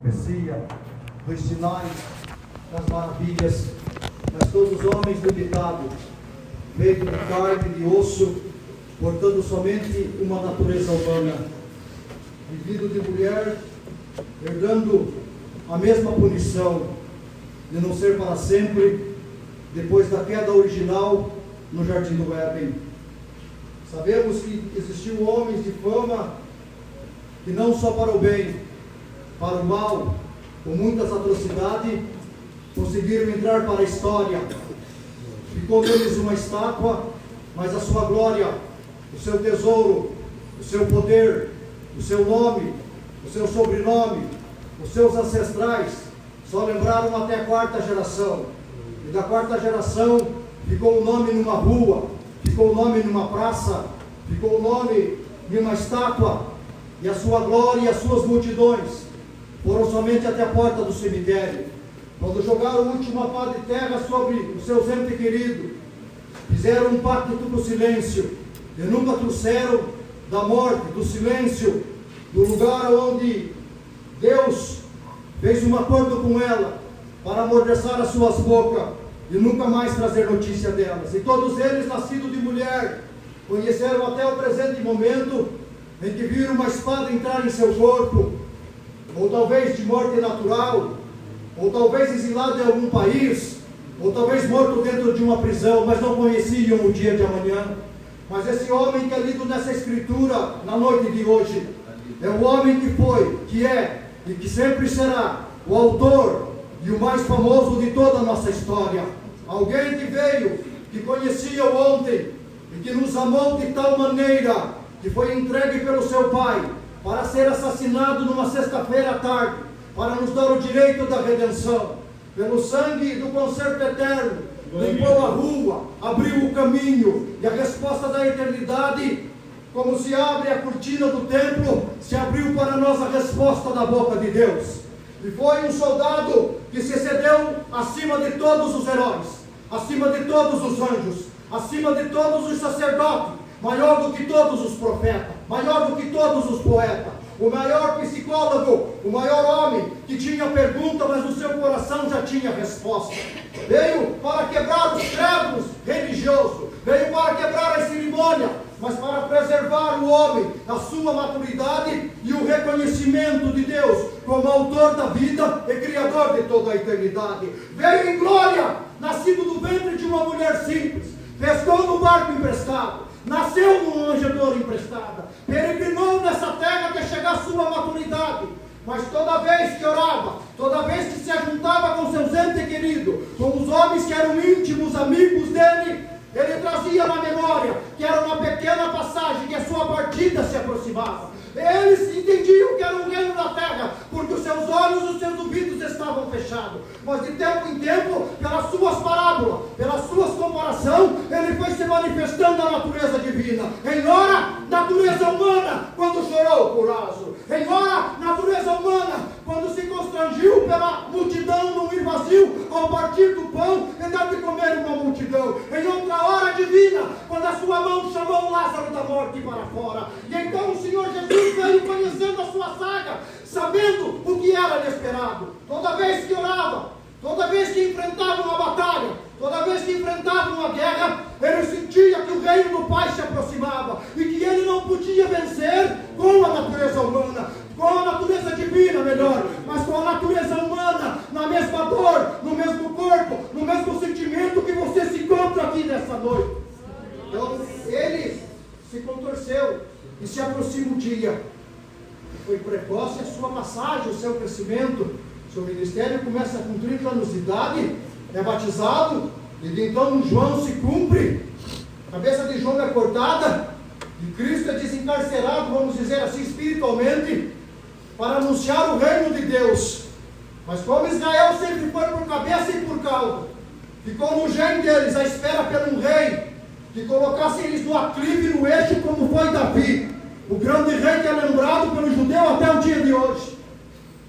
profecia, dos sinais, das maravilhas, mas todos os homens limitados, feito de carne e de osso, portando somente uma natureza humana, vivido de mulher, herdando a mesma punição de não ser para sempre, depois da queda original no Jardim do Éden. Sabemos que existiu homens de fama que não só para o bem, para o mal, com muitas atrocidades, conseguiram entrar para a história. Ficou neles uma estátua, mas a sua glória, o seu tesouro, o seu poder, o seu nome, o seu sobrenome, os seus ancestrais, só lembraram até a quarta geração. E da quarta geração ficou o nome numa rua, ficou o nome numa praça, ficou o nome em uma estátua, e a sua glória e as suas multidões foram somente até a porta do cemitério. Quando jogaram a última pá de terra sobre os seus entes queridos, fizeram um pacto do silêncio, e nunca trouxeram da morte, do silêncio, do lugar onde Deus fez um acordo com ela, para amordaçar as suas bocas, e nunca mais trazer notícia delas. E todos eles, nascidos de mulher, conheceram até o presente momento, em que viram uma espada entrar em seu corpo, ou talvez de morte natural, ou talvez exilado em algum país, ou talvez morto dentro de uma prisão, mas não conheciam o dia de amanhã. Mas esse homem que é lido nessa escritura, na noite de hoje, é o homem que foi, que é, e que sempre será o autor e o mais famoso de toda a nossa história. Alguém que veio, que conhecia o ontem, e que nos amou de tal maneira, que foi entregue pelo seu Pai, para ser assassinado numa sexta-feira à tarde, para nos dar o direito da redenção. Pelo sangue do conserto eterno, limpou a rua, abriu o caminho, e a resposta da eternidade, como se abre a cortina do templo, se abriu para nós a resposta da boca de Deus. E foi um soldado que se excedeu acima de todos os heróis, acima de todos os anjos, acima de todos os sacerdotes, maior do que todos os profetas, maior do que todos os poetas, o maior psicólogo, o maior homem que tinha pergunta, mas no seu coração já tinha resposta. Veio para quebrar os credos religiosos, veio para quebrar a cerimônia, mas para preservar o homem, a sua maturidade e o reconhecimento de Deus como autor da vida e criador de toda a eternidade. Veio em glória, nascido do ventre de uma mulher simples, pescou no barco emprestado, nasceu numa manjedoura emprestada, peregrinou nessa terra até chegar à sua maturidade. Mas toda vez que orava, toda vez que se juntava com seus entes queridos, com os homens que eram íntimos amigos dele, ele trazia na memória que era uma pequena passagem, que a sua partida se aproximava. Eles entendiam que era um reino na terra, porque os seus olhos e os seus ouvidos estavam fechados. Mas de tempo em tempo, pelas suas parábolas, pelas suas comparações, ele foi se manifestando a natureza divina. Em hora, natureza humana, quando chorou por Lázaro. Em hora, natureza humana, quando se constrangiu pela multidão num ir vazio, ao partir do pão e dar de comer uma multidão. Em outra hora divina, quando a sua mão chamou Lázaro da morte para fora. E então o Senhor Jesus veio conhecendo a sua saga, sabendo o que era lhe esperado. Toda vez que orava, toda vez que enfrentava uma batalha, toda vez que enfrentava uma guerra, ele sentia que o reino do Pai se aproximava e que ele não podia vencer com a natureza humana, com a natureza divina, melhor, mas com a natureza humana, na mesma dor, no mesmo corpo, no mesmo sentimento que você se encontra aqui nessa noite. Então, ele se contorceu e se aproxima um dia. Foi precoce a sua passagem, o seu crescimento, seu ministério começa com 30 anos de idade, é batizado, e de então João se cumpre, a cabeça de João é cortada, e Cristo é desencarcerado, vamos dizer assim, espiritualmente, para anunciar o reino de Deus. Mas como Israel sempre foi por cabeça e por cauda, ficou no gene deles à espera por um rei, que colocasse eles no aclive, no eixo, como foi Davi, o grande rei que é lembrado pelo judeu até o dia de hoje.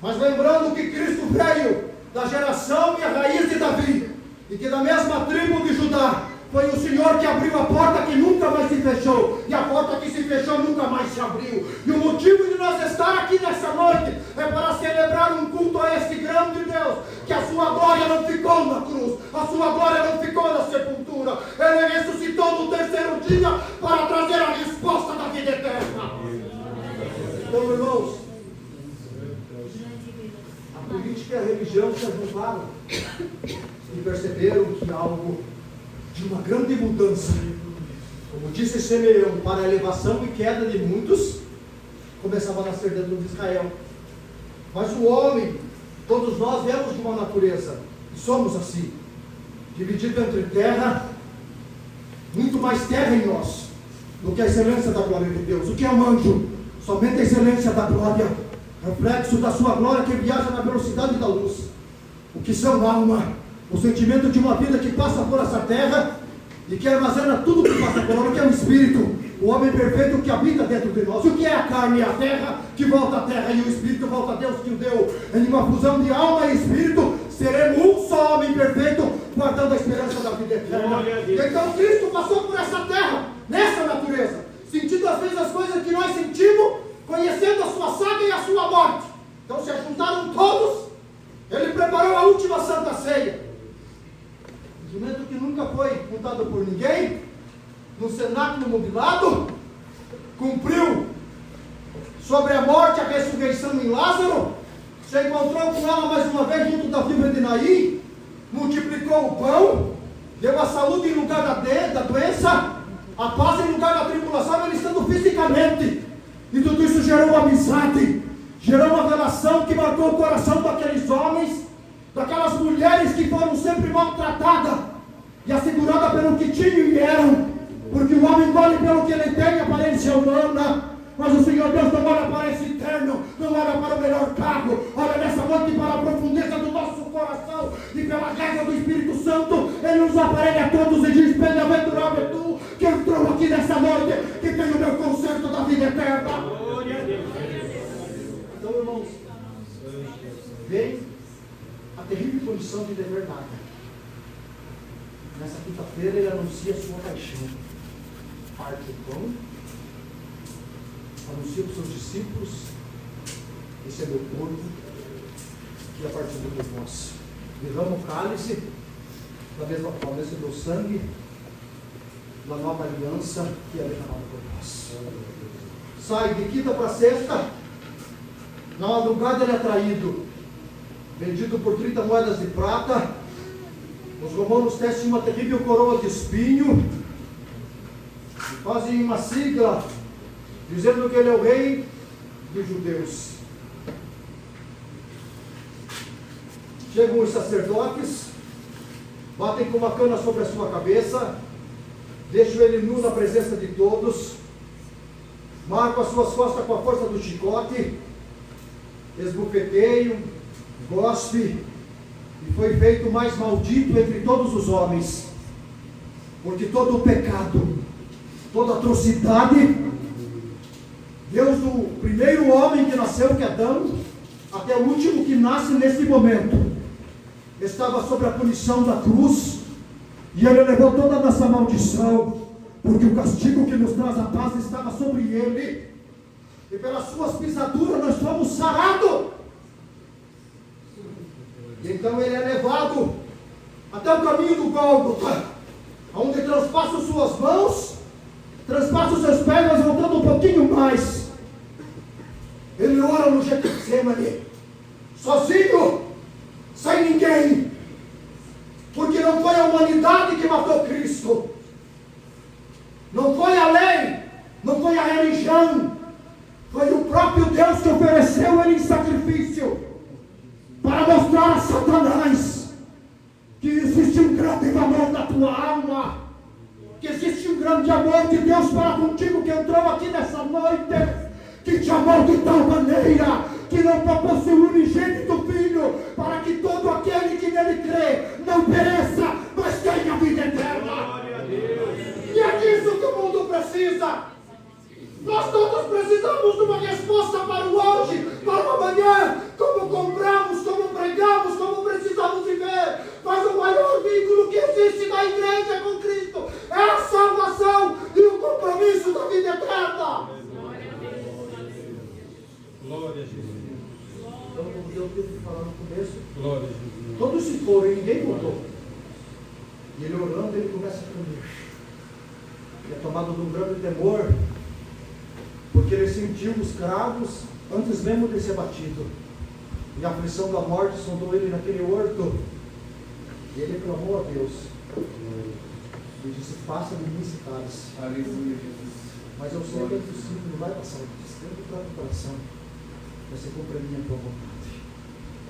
Mas lembrando que Cristo veio da geração e a raiz de Davi, e que da mesma tribo de Judá Foi o Senhor que abriu a porta que nunca mais se fechou. E a porta que se fechou nunca mais se abriu. E o motivo de nós estar aqui nessa noite é para celebrar um culto a esse grande Deus. Que a sua glória não ficou na cruz. A sua glória não ficou na sepultura. Ele ressuscitou no terceiro dia para trazer a resposta da vida eterna. Então, irmãos, a política e a religião se juntaram e perceberam que algo de uma grande mudança, como disse Simeão, para a elevação e queda de muitos, começava a nascer dentro de Israel. Mas o homem, todos nós viemos de uma natureza, e somos assim, dividido entre terra, muito mais terra em nós, do que a excelência da glória de Deus. O que é um anjo? Somente a excelência da glória, reflexo da sua glória que viaja na velocidade da luz. O que são alma? O sentimento de uma vida que passa por essa terra e que armazena tudo que passa por ela, que é o Espírito, o homem perfeito que habita dentro de nós. O que é a carne? A terra que volta à terra e o Espírito volta a Deus que o deu. Em uma fusão de alma e Espírito, seremos um só homem perfeito, guardando a esperança da vida eterna. Então Cristo passou por essa terra, nessa natureza, sentindo às vezes as coisas que nós sentimos, conhecendo a sua saga e a sua morte. Então se juntaram todos, ele preparou a última Santa Ceia. Instrumento que nunca foi montado por ninguém, no cenáculo mobilado, cumpriu sobre a morte, a ressurreição em Lázaro, se encontrou com ela mais uma vez junto da fibra de Naim, multiplicou o pão, deu a saúde em lugar da doença, a paz em lugar da tribulação, ele estando fisicamente, e tudo isso gerou amizade, gerou uma relação que marcou o coração daqueles homens, daquelas mulheres que foram sempre maltratadas e asseguradas pelo que tinham e eram, porque o homem olha pelo que ele tem, aparência humana, mas o Senhor Deus não olha para esse eterno, não olha para o melhor cargo, olha nessa noite para a profundeza do nosso coração, e pela graça do Espírito Santo, Ele nos aparelha a todos e diz: bem-aventurado é tu, que entrou aqui nessa noite, que tem o meu conserto da vida eterna. Então, irmãos, vem a terrível punição de dever nada. Nessa quinta-feira ele anuncia a sua paixão. Parte o pão, anuncia para os seus discípulos: esse é meu corpo, que é partido por vós. Derrama o cálice, da mesma forma, esse é meu sangue, da nova aliança, que é derramado por nós. Sai de quinta para sexta, na madrugada ele é traído, vendido por 30 moedas de prata. Os romanos testem uma terrível coroa de espinho, e fazem uma sigla, dizendo que ele é o rei dos judeus. Chegam os sacerdotes, batem com uma cana sobre a sua cabeça, deixam ele nu na presença de todos, marcam as suas costas com a força do chicote, esbofeteiam, gospe, e foi feito o mais maldito entre todos os homens, porque todo o pecado, toda a atrocidade, Deus, do primeiro homem que nasceu, que é Adão, até o último que nasce nesse momento, estava sob a punição da cruz, e ele levou toda a nossa maldição, porque o castigo que nos traz a paz estava sobre ele, e pelas suas pisaduras nós fomos sarados. E então ele é levado até o caminho do Gólgota, onde transpassa suas mãos, transpassa os seus pés, mas voltando um pouquinho mais, ele ora no Getsemane, sozinho, sem ninguém, porque não foi a humanidade que matou Cristo, não foi a lei, não foi a religião, foi o próprio Deus que ofereceu ele em sacrifício, para mostrar a Satanás que existe um grande valor na tua alma, que existe um grande amor de Deus para contigo, que entrou aqui nessa noite, que te amou de tal maneira, que não poupou seu unigênito Filho, para que todo aquele que nele crê não pereça, mas tenha vida eterna. E é disso que o mundo precisa. Nós todos precisamos de uma resposta para o hoje, para o amanhã, como compramos, como pregamos, como precisamos viver. Mas o maior vínculo que existe na igreja com Cristo no começo. Glória a Jesus. Todos se foram e ninguém voltou. E ele orando, ele começa a tremer. Ele é tomado de um grande temor, porque ele sentiu os cravos antes mesmo de ser batido. E a aflição da morte sondou ele naquele horto. E ele clamou a Deus. E disse: faça de mim esse cálice. Aleluia, Jesus. Mas eu sei que é possível, não vai passar disso. Dentro do próprio coração vai ser cumprir a minha tua vontade.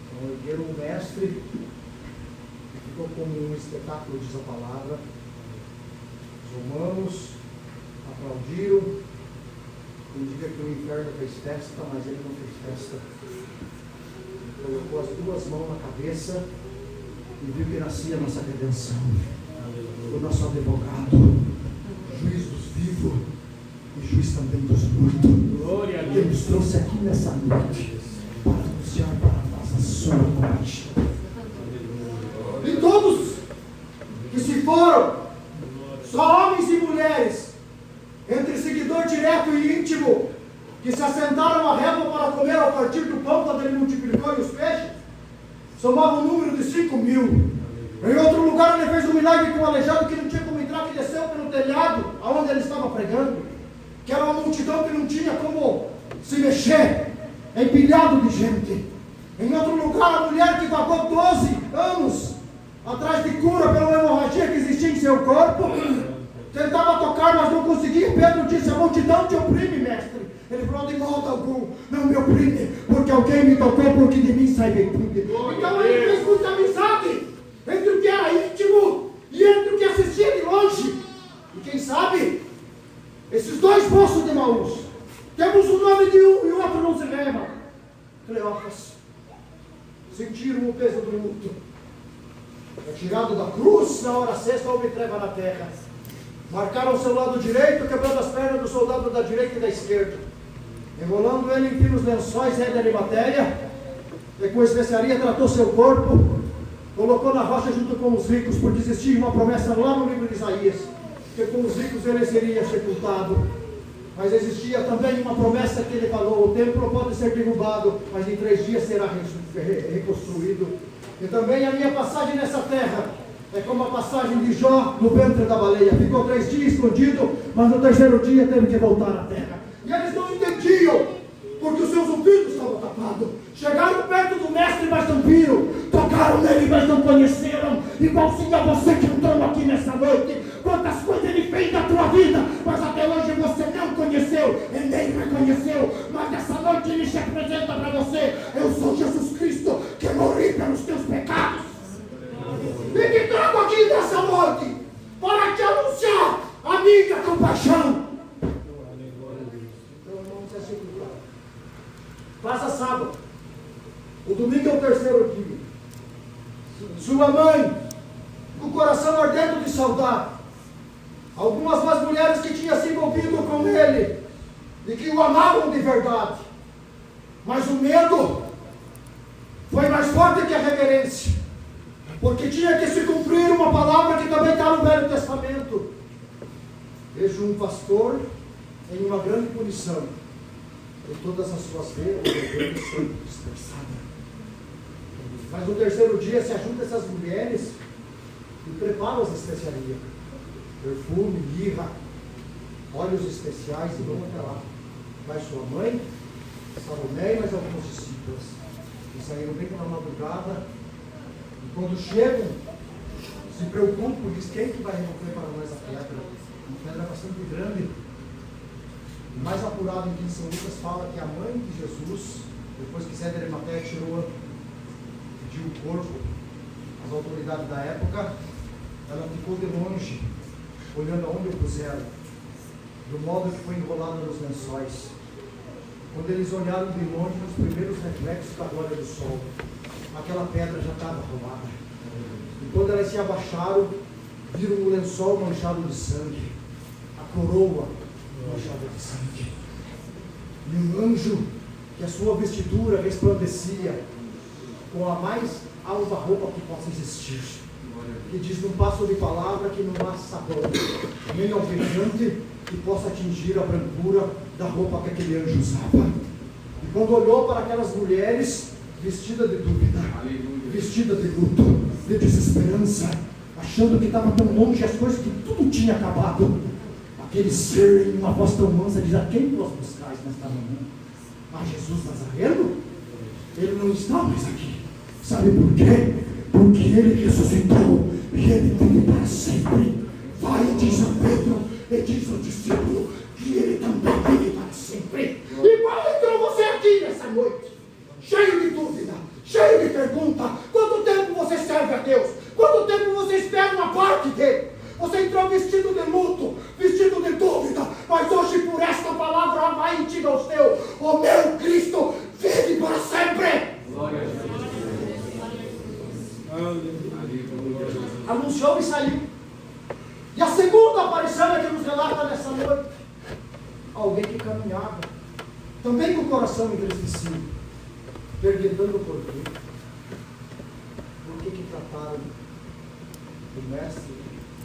Então ergueram o mestre, e ficou como um espetáculo, diz a palavra. Os romanos aplaudiram. Indica que o inferno fez festa, mas ele não fez festa. Ele colocou as duas mãos na cabeça e viu que nascia a nossa redenção. O nosso advogado, juiz dos vivos e juiz também dos mortos. Glória a Ele Deus. nos trouxe aqui nessa noite para anunciar para nós a sua morte. E todos que se foram, só homens e mulheres, entre seguidor direto e íntimo, que se assentaram à régua para comer ao partir do pão quando ele multiplicou e os peixes, somavam um número de 5.000. Em outro lugar ele fez um milagre com um aleijado que não tinha como entrar, que desceu pelo telhado aonde ele estava pregando, que era uma multidão que não tinha como se mexer, empilhado de gente. Em outro lugar a mulher que vagou 12 anos atrás de cura pela hemorragia que existia em seu corpo, tentava tocar, mas não conseguia. Pedro disse: a multidão te oprime, mestre. Ele falou: de modo algum, não me oprime, porque alguém me tocou, porque de mim sai virtude. Então ele fez muita amizade entre o que era íntimo e entre o que assistia de longe. E quem sabe, esses dois moços de Emaús, temos o nome de um e o outro não se lembra. Cleófas, sentiram o peso do luto. É tirado da cruz, na hora sexta houve treva na terra. Marcaram o seu lado direito, quebrando as pernas do soldado da direita e da esquerda. Enrolando ele em finos lençóis, Zé de Arimateia, e com especiaria tratou seu corpo, colocou na rocha junto com os ricos, porque existia uma promessa lá no livro de Isaías, que com os ricos ele seria sepultado. Mas existia também uma promessa que ele falou: o templo pode ser derrubado, mas em 3 dias será reconstruído. E também a minha passagem nessa terra é como a passagem de Jó no ventre da baleia. Ficou 3 dias escondido, mas no 3º dia teve que voltar à terra. E eles não entendiam, porque os seus ouvidos estavam tapados. Chegaram perto do mestre, mas não viram. Tocaram nele, mas não conheceram. Igualzinho a você que entrou aqui nessa noite. Quantas coisas ele fez na tua vida, mas até hoje você não conheceu e nem reconheceu. Mas nessa noite ele se apresenta para você: eu sou Jesus Cristo, que morri pelos teus pecados. E te trago aqui nessa noite para te anunciar a minha compaixão. Então, irmãos, é assim. Passa sábado. O domingo é o 3º dia. Sua mãe, com o coração ardendo de saudade, algumas das mulheres que tinham se envolvido com ele e que o amavam de verdade, mas o medo foi mais forte que a reverência, porque tinha que se cumprir uma palavra que também está no Velho Testamento. Vejo um pastor em uma grande punição, e todas as suas ovelhas sendo dispersadas. Mas no 3º dia se ajuntam essas mulheres e preparam as especiarias, perfume, mirra, óleos especiais, e vão até lá. Vai sua mãe, Salomé e mais alguns discípulos, que saíram bem pela madrugada, e quando chegam, se preocupam, diz: quem que vai remover para nós a pedra? Uma pedra bastante grande. O mais apurado em São Lucas fala que a mãe de Jesus, depois que Zé de Arimateia pediu o corpo às autoridades da época, ela ficou de longe, olhando aonde o puseram, do modo que foi enrolado nos lençóis. Quando eles olharam de longe, nos primeiros reflexos da glória do sol, aquela pedra já estava rolada. E quando elas se abaixaram, viram o lençol manchado de sangue, a coroa manchada de sangue, e um anjo que a sua vestidura resplandecia com a mais alva roupa que possa existir, que diz num passo de palavra que não há sabão, nem alvejante que possa atingir a brancura da roupa que aquele anjo usava. E quando olhou para aquelas mulheres, vestida de dúvida, Aleluia. vestida de luto, de desesperança, achando que estava tão longe as coisas, que tudo tinha acabado. Aquele ser em uma voz tão mansa diz: a quem vós buscais nesta manhã? A Jesus Nazareno? Ele não está mais aqui. Sabe por quê? Porque ele ressuscitou e ele vive para sempre. Vai, diz a Pedro, e diz ao discípulo que ele também vive para sempre. Igual entrou você aqui nessa noite, cheio de dúvida, cheio de pergunta. Quanto tempo você serve a Deus? Quanto tempo você espera uma parte dele? Você entrou vestido de luto, vestido de dúvida, mas hoje por esta palavra vai e diga aos teus: o meu Cristo vive para sempre. Glória a Deus. Anunciou e saiu. E a segunda aparição é que nos relata nessa noite: alguém que caminhava, também com o coração entristecido, perguntando por quê. Por que trataram o mestre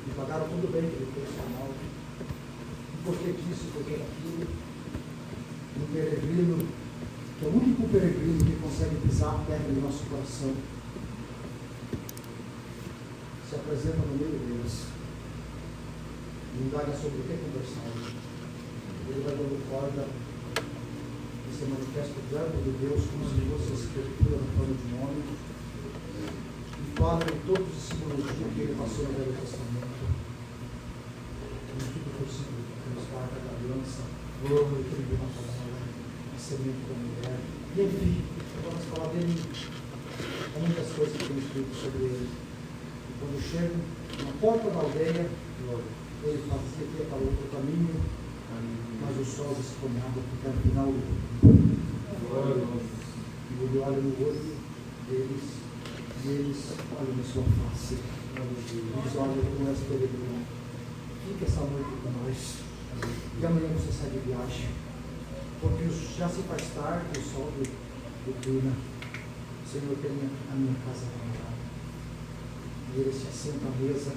e pagaram tudo bem que ele fez mal? Por que disso, por que daquilo? Um peregrino, que é o único peregrino que consegue pisar a terra do nosso coração, se apresenta no meio deles e indaga sobre o que conversar. Ele vai dando corda e se manifesta o verbo de Deus como se fosse a escritura na forma de um homem, e fala de todos os simbologias que ele passou no Velho Testamento, no tudo possível, nos guarda da aliança, que ele viu na palavra, a semente da mulher, e enfim, vamos falar dele, há muitas coisas que tem escrito sobre ele. E quando chegam na porta da aldeia, ele fazia que ia para outro caminho, mas o sol desponhava porque era o final do mundo. E ele olha no olho deles, e eles olham na sua face. Eles olham como és peregrino. Fica essa noite com nós. E amanhã você sai de viagem. Porque já se faz tarde, o sol declina. Senhor, tenha a minha casa para morar. E ele se assenta à mesa.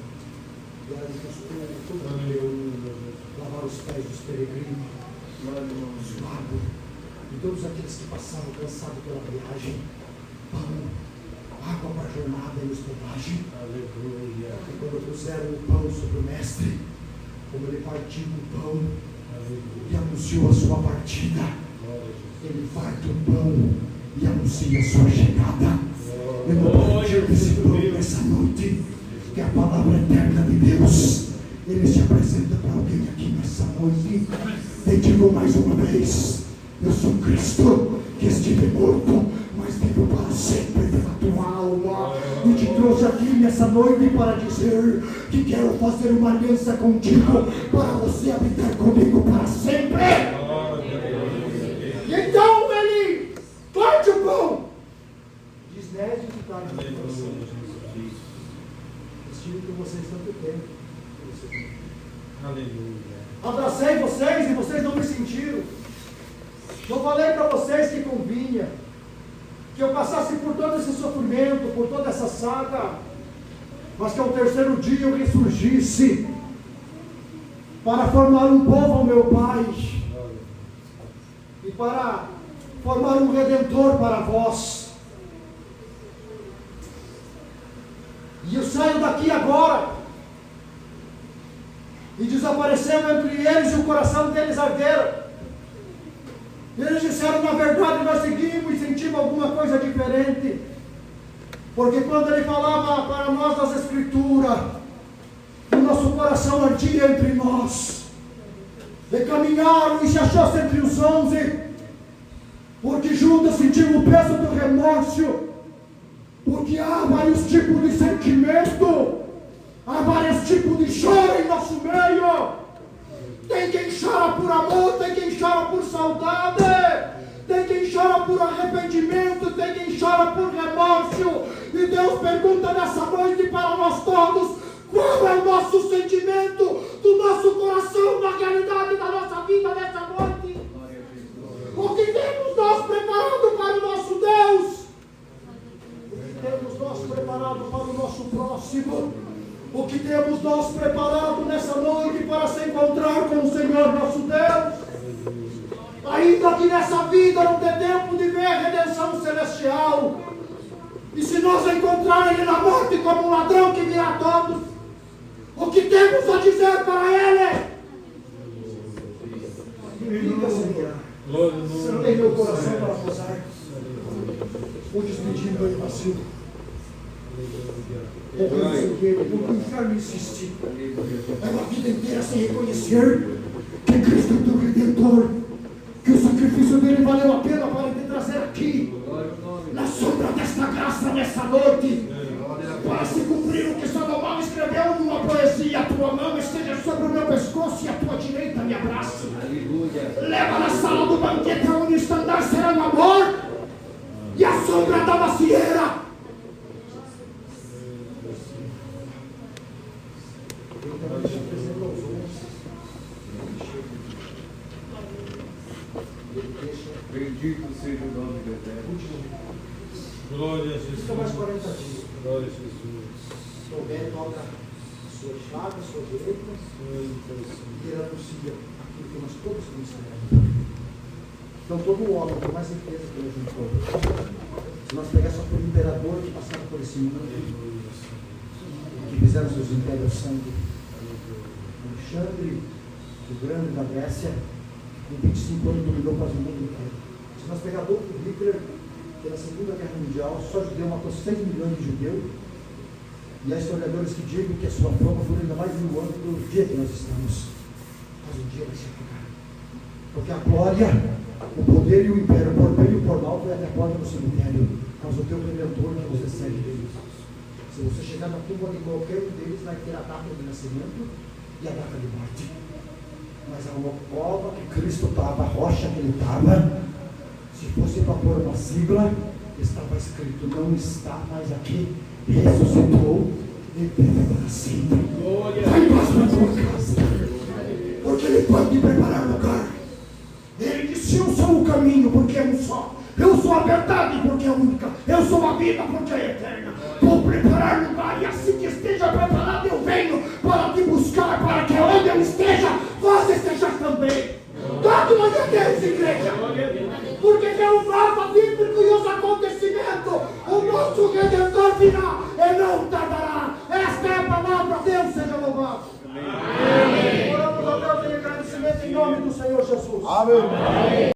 E ela costuma tudo lavar os pés dos peregrinos, os magos, e todos aqueles que passaram cansados pela viagem, pão, água para a jornada e hospedagem. Aleluia. E quando puseram o pão sobre o mestre, como ele partiu o pão, aleluia, e anunciou a sua partida, ele parte o pão e anuncia a sua chegada. Eu vou partir desse pão nessa noite, que é a palavra eterna de Deus. Ele se apresenta para alguém aqui nessa noite. E digo mais uma vez: eu sou Cristo, que estive morto, mas vivo para sempre pela tua alma. E te trouxe aqui nessa noite para dizer que quero fazer uma aliança contigo, para você habitar comigo para sempre. E então ele parte o pão, diz: neve de tarde no coração, estilo que vocês tanto têm. Aleluia. Abracei vocês e vocês não me sentiram. Eu falei para vocês que convinha que eu passasse por todo esse sofrimento, por toda essa saga, mas que ao terceiro dia eu ressurgisse para formar um povo ao meu Pai e para formar um Redentor para vós. E eu saio daqui agora. E desapareceu entre eles e o coração deles arderam. E eles disseram: na verdade nós seguimos e sentimos alguma coisa diferente. Porque quando ele falava para nós das Escrituras, o nosso coração ardia entre nós. E caminharam e se achou entre os 11. Porque Judas sentiu o peso do remorso. Porque há vários tipos de sentimento. Há vários tipos de choro em nosso meio. Tem quem chora por amor, tem quem chora por saudade, tem quem chora por arrependimento, tem quem chora por remorso. E Deus pergunta nessa noite para nós todos: qual é o nosso sentimento do nosso coração na realidade da nossa vida nessa noite? O que temos nós preparado para o nosso Deus? O que temos nós preparado para o nosso próximo? O que temos nós preparado nessa noite para se encontrar com o Senhor nosso Deus? A ainda que nessa vida não dê tempo de ver a redenção celestial. E se nós encontrar Ele na morte como um ladrão que virá a todos, o que temos a dizer para Ele? Fica, Senhor. Sentei meu coração para posar. O despedindo do vacilo. Porque o inferno insiste. É uma vida inteira sem reconhecer que Cristo é o teu Redentor, que o sacrifício dele valeu a pena para te trazer aqui, na sombra desta graça, nessa noite, para se cumprir o que Salomão escreveu numa poesia: a tua mão esteja sobre o meu pescoço e a tua direita me abrace. Leva na sala do banquete onde o estandar será no amor e a sombra da macieira. Bendito seja o nome do Eterno. Glória a Jesus. Fica mais 40 dias. Glória a Jesus. Souber, toca a sua chave, a sua direita, e ele anuncia aquilo que nós todos conhecemos. Então, todo homem, com mais certeza que ele juntou, se nós pegássemos por imperador que passaram por esse mundo, que fizeram seus impérios sangue, Alexandre, o Grande da Grécia, com 25 anos dominou quase o mundo inteiro. Se nós pegar Adolf Hitler, pela Segunda Guerra Mundial, só judeu matou 6 milhões de judeus, e há historiadores que dizem que a sua fama foi ainda mais de 1000 anos do dia que nós estamos. Mas um dia vai se apagar. Porque a glória, o poder e o império, por bem e por mal, foi até a porta do cemitério. Mas o teu Redentor que você segue deles. Se você chegar na tumba de qualquer um deles, vai ter a data de nascimento e a data de morte. Mas a cova que Cristo estava, a rocha que ele estava, se fosse para pôr uma sigla, estava escrito: não está mais aqui, ressuscitou e vive para sempre. Vai em paz para a tua casa, porque ele pode te preparar lugar. Ele disse: eu sou o caminho, porque é um só. Eu sou a verdade, porque é única. Eu sou a vida, porque é eterna. Vou preparar lugar, e assim que esteja preparado, eu venho para te buscar, para que onde eu esteja, vós estejais também. Dado glória a Deus, igreja. Porque pelo mapa bíblico e os acontecimentos, o nosso Redentor virá e não tardará. Esta é a palavra. Deus seja louvado. Amém. Oramos a Deus em agradecimento em nome do Senhor Jesus. Amém.